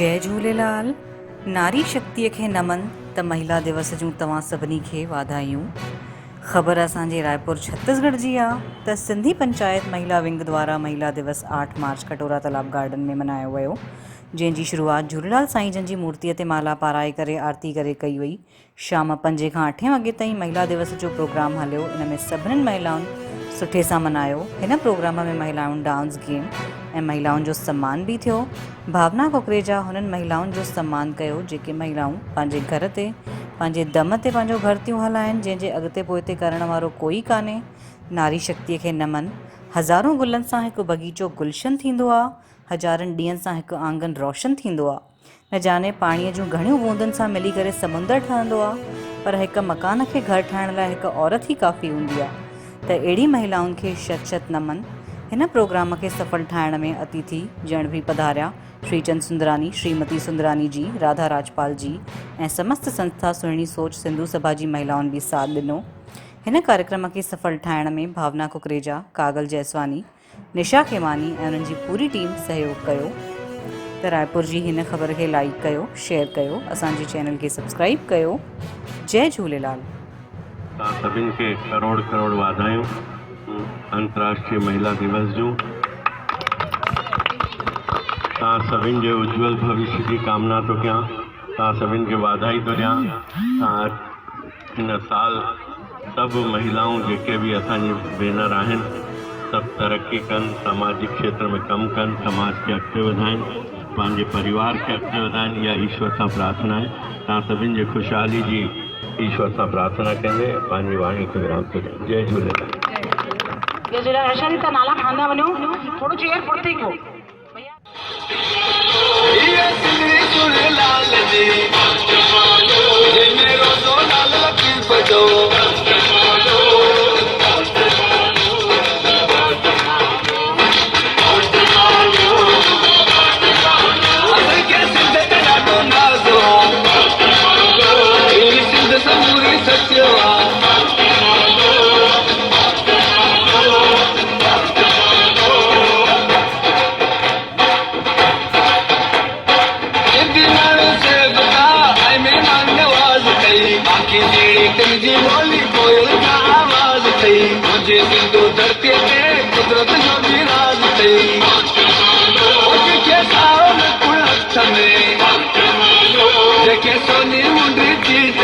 जय झूलेलाल। नारी शक्ति खे नमन त महिला दिवस जूं तव्हां सभिनी खे वाधायूं। ख़बर असांजे रायपुर छत्तीसगढ़ जी आहे त सिंधी पंचायत महिला विंग द्वारा महिला दिवस 8 मार्च कटोरा तालाब गार्डन में मल्हायो वियो, जंहिंजी शुरूआत झूलेलाल साईं जन जी मूर्तीअ ते माला पाराए करे आरती करे कई वई। शाम 5 खां 8 वॻे ताईं महिला दिवस जो प्रोग्राम हलियो। इन में सभिनीनि महिलाउनि सुठे सां मल्हायो। हिन प्रोग्राम में महिलाउनि डांस, गेम ऐं महिलाउनि जो सम्मान बि थियो। भावना कुकरेजा हुननि महिलाउनि जो सम्मान कयो जेके महिलाऊं पंहिंजे घर ते पंहिंजे दम ते पंहिंजो घर थियूं हलाइनि, जंहिंजे अॻिते पोइते करण वारो कोई कान्हे। नारी शक्तिअ खे नमन। हज़ारों गुलनि सां हिकु बगीचो गुलशन थींदो आहे, हज़ारनि ॾींहंनि सां हिकु आंगन रोशन थींदो आहे। न जाने पाणीअ जूं घणियूं बूंदनि सां मिली करे समुंदरु ठहंदो आहे, पर हिकु मकान खे घर ठाहिण लाइ हिकु औरत ई काफ़ी हूंदी आहे। त अहिड़ी महिलाउनि खे शत शत नमन। हिन प्रोग्राम खे सफल ठाहिण में अतिथि ॼण बि पधारिया श्रीचंद सुंदरानी, श्रीमती सुंदरानी जी, राधा राजपाल जी ऐं समस्त संस्था सुहिणी सोच सिंधु सभा जी महिलाउनि बि साथ ॾिनो। हिन कार्यक्रम खे सफल ठाहिण में भावना कुकरेजा, कागल जयसवानी, निशा खेमानी ऐं उन्हनि जी पूरी टीम सहयोग कयो। त रायपुर जी हिन ख़बर खे लाइक कयो, शेयर कयो, असांजे चैनल खे सब्सक्राइब कयो। जय झूलेलाल। सभिनि खे करोड़ करोड़ वाधायूं अंतर्राष्ट्रीय महिला दिवस जूं। तव्हां सभिनि जे उज्जवल भविष्य जी कामना थो कयां, तव्हां सभिनि खे वाधाई थो ॾियां। हिन साल सभु महिलाऊं जेके बि असांजी भेनर आहिनि सभु तरक़ी कनि, सामाजिक क्षेत्र में कमु कनि, समाज खे अॻिते वधाइनि, पंहिंजे परिवार खे अॻिते वधाइनि। इहा ईश्वर सां प्रार्थना आहे। तव्हां सभिनि जे ख़ुशहाली जी ईश्वर सां प्रार्थना कंदे पंहिंजी वाणी खे विराम थो ॾियां। जय झूलेलाल। जय झूलेलाल। हर्षा जी तव्हां नाला खणंदा वञो, थोरो चेयर पुठिते कयो। मुझे सिंधु धरती पे कुदरत जो भी राज थी, जेके सोनी मुंडी चीज